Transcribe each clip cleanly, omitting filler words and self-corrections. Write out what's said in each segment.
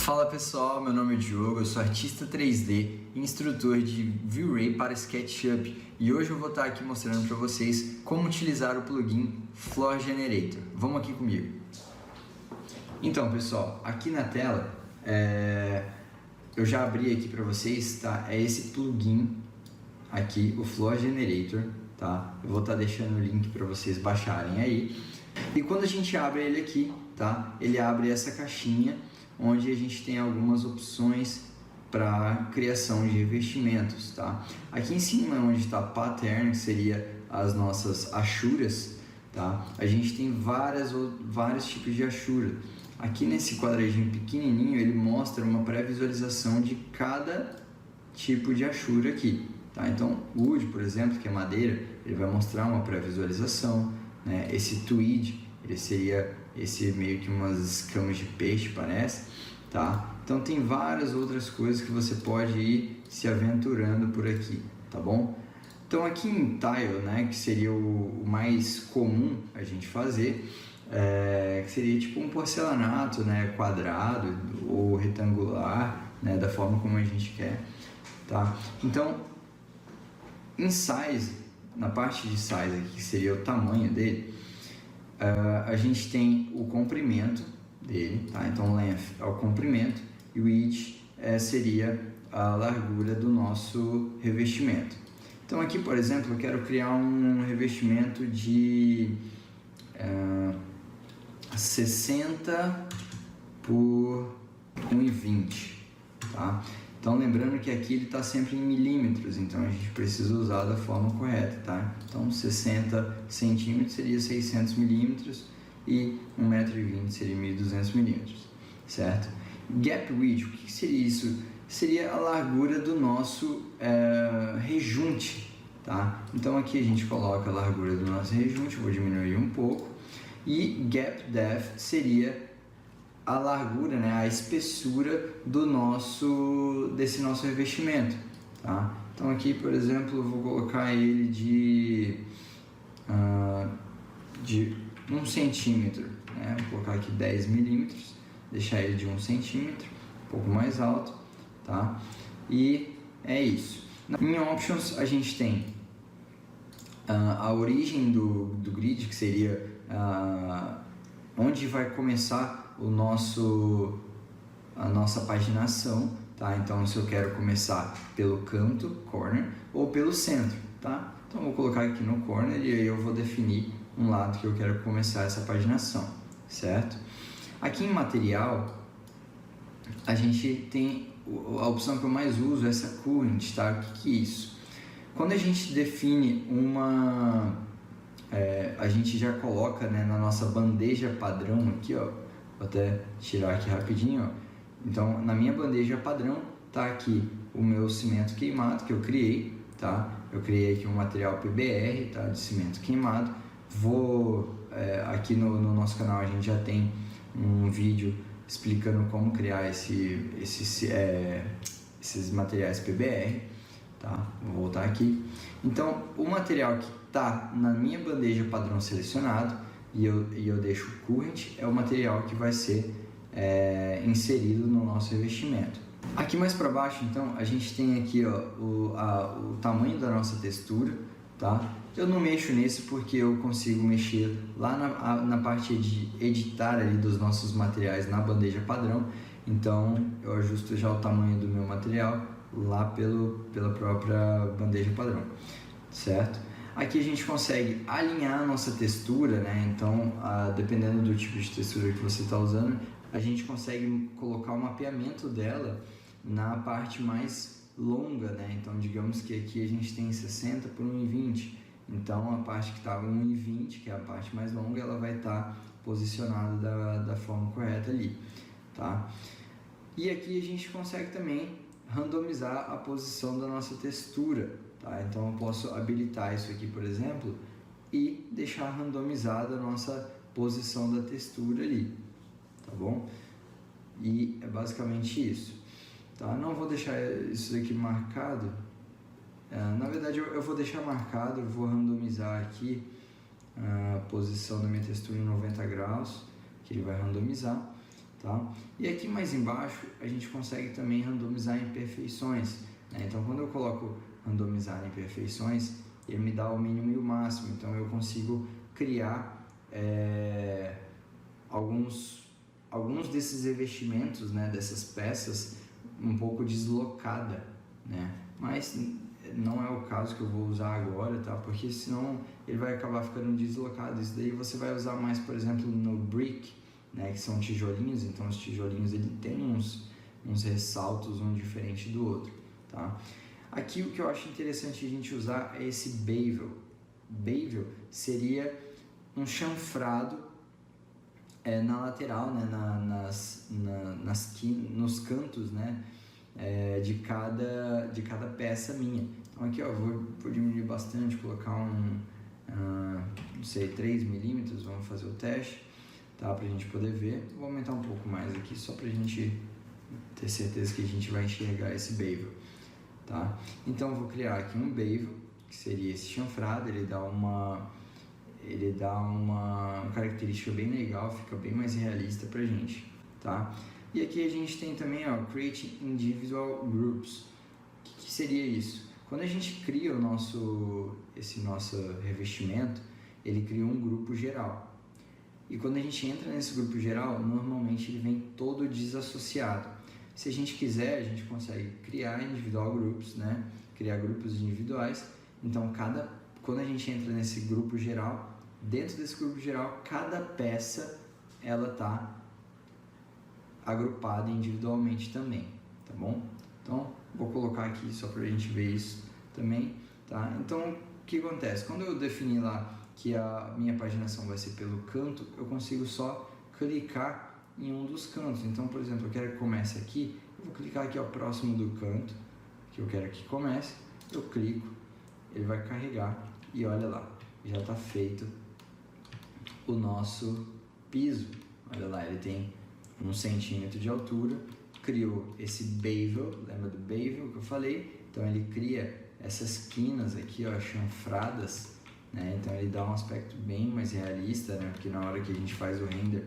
Fala pessoal, meu nome é Diogo, eu sou artista 3D e instrutor de V-Ray para SketchUp e hoje eu vou estar aqui mostrando para vocês como utilizar o plugin Floor Generator. Vamos aqui comigo. Então pessoal, aqui na tela eu já abri aqui para vocês, tá? É esse plugin aqui, o Floor Generator, tá? Eu vou estar deixando o link para vocês baixarem aí. E quando a gente abre ele aqui, tá? Ele abre essa caixinha onde a gente tem algumas opções para criação de revestimentos, tá? Aqui em cima, onde está Pattern, que seria as nossas achuras, tá? A gente tem vários tipos de achura. Aqui nesse quadradinho pequenininho, ele mostra uma pré-visualização de cada tipo de achura aqui, tá? Então, wood, por exemplo, que é madeira, ele vai mostrar uma pré-visualização, né? Esse tweed, ele seria esse meio que umas escamas de peixe, parece, tá? Então tem várias outras coisas que você pode ir se aventurando por aqui, tá bom? Então aqui em Tile, né, que seria o mais comum a gente fazer, que seria tipo um porcelanato, né, quadrado ou retangular, né, da forma como a gente quer, tá? Então, em size, na parte de size aqui, que seria o tamanho dele, a gente tem o comprimento dele, tá? Então length é o comprimento e width seria a largura do nosso revestimento. Então aqui, por exemplo, eu quero criar um revestimento de 60 por 1,20, tá? Então lembrando que aqui ele está sempre em milímetros, então a gente precisa usar da forma correta, tá? Então 60 centímetros seria 600 milímetros e 1,20 m seria 1.200 milímetros, certo? Gap width, o que seria isso? Seria a largura do nosso rejunte, tá? Então aqui a gente coloca a largura do nosso rejunte, vou diminuir um pouco, e gap depth seria a largura, né, a espessura desse nosso revestimento, tá? Então aqui, por exemplo, eu vou colocar ele de 1 centímetro, né? Vou colocar aqui 10 milímetros, deixar ele de 1 centímetro, um pouco mais alto, tá? E é isso. Em Options a gente tem a origem do grid, que seria onde vai começar a nossa paginação, tá? Então se eu quero começar pelo canto, corner, ou pelo centro, tá? Então vou colocar aqui no corner e aí eu vou definir um lado que eu quero começar essa paginação, certo? Aqui em material, a gente tem a opção que eu mais uso, essa current, tá? O que é isso? Quando a gente define a gente já coloca, né, na nossa bandeja padrão aqui, ó, vou até tirar aqui rapidinho, ó. Então na minha bandeja padrão tá aqui o meu cimento queimado que eu criei, tá? Eu criei aqui um material PBR, tá? De cimento queimado. Aqui no nosso canal a gente já tem um vídeo explicando como criar esses materiais PBR, tá? Vou voltar aqui. Então o material que tá na minha bandeja padrão selecionado e eu deixo current é o material que vai ser inserido no nosso revestimento. Aqui mais para baixo, então, a gente tem aqui, ó, o tamanho da nossa textura, tá? Eu não mexo nesse porque eu consigo mexer lá na parte de editar ali dos nossos materiais na bandeja padrão, então eu ajusto já o tamanho do meu material lá pela própria bandeja padrão, certo? Aqui a gente consegue alinhar a nossa textura, né? Então, dependendo do tipo de textura que você está usando, a gente consegue colocar o mapeamento dela na parte mais longa, né? Então, digamos que aqui a gente tem 60 por 1,20. Então, a parte que está 1,20, que é a parte mais longa, ela vai estar posicionada da forma correta ali, tá? E aqui a gente consegue também randomizar a posição da nossa textura, tá? Então eu posso habilitar isso aqui, por exemplo, e deixar randomizada a nossa posição da textura ali, tá bom? E é basicamente isso, tá? Não vou deixar isso aqui marcado, na verdade eu vou deixar marcado, eu vou randomizar aqui a posição da minha textura em 90 graus, que ele vai randomizar, tá? E aqui mais embaixo a gente consegue também randomizar imperfeições, né? Então quando eu coloco randomizar imperfeições, ele me dá o mínimo e o máximo, então eu consigo criar alguns desses revestimentos, né, dessas peças um pouco deslocada, né? Mas não é o caso que eu vou usar agora, tá? Porque senão ele vai acabar ficando deslocado. Isso daí você vai usar mais, por exemplo, no brick, né, que são tijolinhos. Então os tijolinhos ele tem uns ressaltos um diferente do outro, tá? Aqui o que eu acho interessante a gente usar é esse bevel. Bevel seria um chanfrado na lateral, né, nos cantos, né, de cada peça minha. Então aqui ó, vou diminuir bastante, colocar não sei, 3 milímetros, vamos fazer o teste, tá, pra gente poder ver. Vou aumentar um pouco mais aqui, só pra gente ter certeza que a gente vai enxergar esse bevel, tá? Então eu vou criar aqui um bevel, que seria esse chanfrado, ele dá uma característica bem legal, fica bem mais realista pra gente, tá? E aqui a gente tem também, ó, Create Individual Groups. O que seria isso? Quando a gente cria esse nosso revestimento, ele cria um grupo geral. E quando a gente entra nesse grupo geral, normalmente ele vem todo desassociado. Se a gente quiser, a gente consegue criar individual groups, né? Criar grupos individuais. Então, quando a gente entra nesse grupo geral, dentro desse grupo geral, cada peça ela está agrupada individualmente também, tá bom? Então, vou colocar aqui só para a gente ver isso também, tá? Então, o que acontece? Quando eu definir lá que a minha paginação vai ser pelo canto, eu consigo só clicar em um dos cantos. Então, por exemplo, eu quero que comece aqui, eu vou clicar aqui, ó, próximo do canto, que eu quero que comece, eu clico, ele vai carregar e olha lá, já está feito o nosso piso. Olha lá, ele tem 1 centímetro de altura, criou esse bevel, lembra do bevel que eu falei? Então ele cria essas quinas aqui, ó, chanfradas, né? Então ele dá um aspecto bem mais realista, né? Porque na hora que a gente faz o render,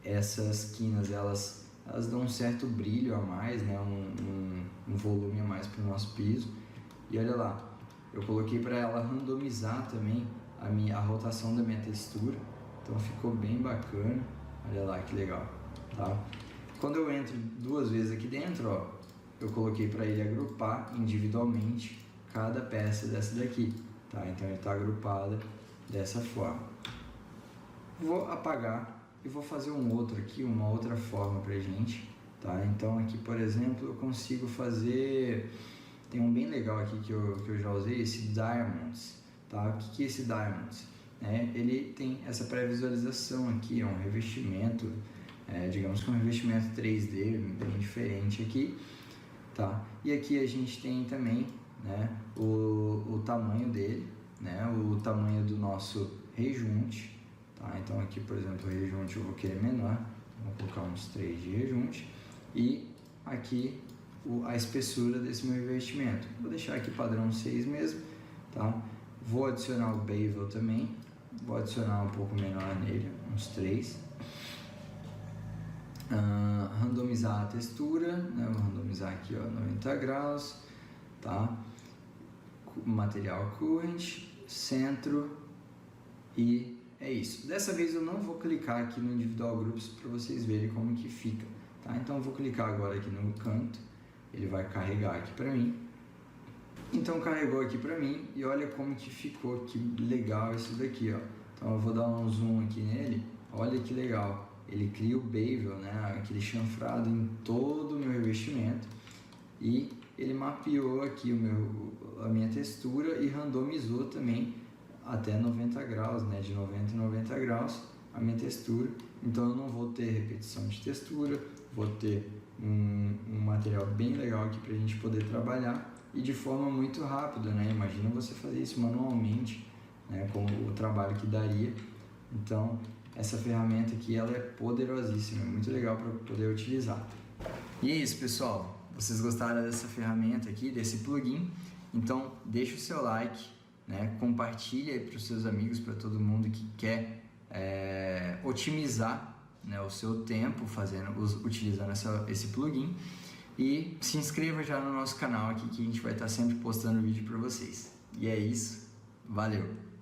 essas quinas elas dão um certo brilho a mais, né? Um volume a mais para o nosso piso. E olha lá, eu coloquei para ela randomizar também a rotação da minha textura, então ficou bem bacana. Olha lá que legal, tá? Quando eu entro 2 vezes aqui dentro, ó, eu coloquei para ele agrupar individualmente cada peça dessa daqui, tá? Então ele está agrupada dessa forma. Vou apagar e vou fazer um outro aqui, uma outra forma pra gente, tá? Então aqui, por exemplo, eu consigo fazer, tem um bem legal aqui que eu já usei, esse Diamonds, tá? O que é esse Diamonds? Ele tem essa pré-visualização aqui, é um revestimento, digamos que um revestimento 3D bem diferente aqui, tá? E aqui a gente tem também, né, o tamanho dele, né, o tamanho do nosso rejunte, tá? Então aqui, por exemplo, o rejunte eu vou querer menor, vou colocar uns 3 de rejunte, e aqui a espessura desse meu revestimento, vou deixar aqui padrão 6 mesmo, tá? Vou adicionar o bevel também, vou adicionar um pouco menor nele, uns 3. Randomizar a textura, né? Vou randomizar aqui, ó, 90 graus, tá? Material current, centro, e é isso. Dessa vez eu não vou clicar aqui no individual groups para vocês verem como que fica, tá? Então eu vou clicar agora aqui no canto, ele vai carregar aqui para mim. Então carregou aqui pra mim e olha como que ficou, que legal isso daqui, ó. Então eu vou dar um zoom aqui nele, olha que legal. Ele cria o bevel, né, aquele chanfrado em todo o meu revestimento, e ele mapeou aqui a minha textura e randomizou também até 90 graus, né, de 90 a 90 graus a minha textura. Então eu não vou ter repetição de textura, vou ter um material bem legal aqui pra gente poder trabalhar. E de forma muito rápida, né? Imagina você fazer isso manualmente, né? Com o trabalho que daria. Então, essa ferramenta aqui, ela é poderosíssima, é muito legal para poder utilizar. E é isso, pessoal. Vocês gostaram dessa ferramenta aqui, desse plugin? Então, deixa o seu like, né? Compartilha aí para os seus amigos, para todo mundo que quer otimizar, né, o seu tempo utilizando esse plugin. E se inscreva já no nosso canal aqui, que a gente vai estar sempre postando vídeo para vocês. E é isso, valeu!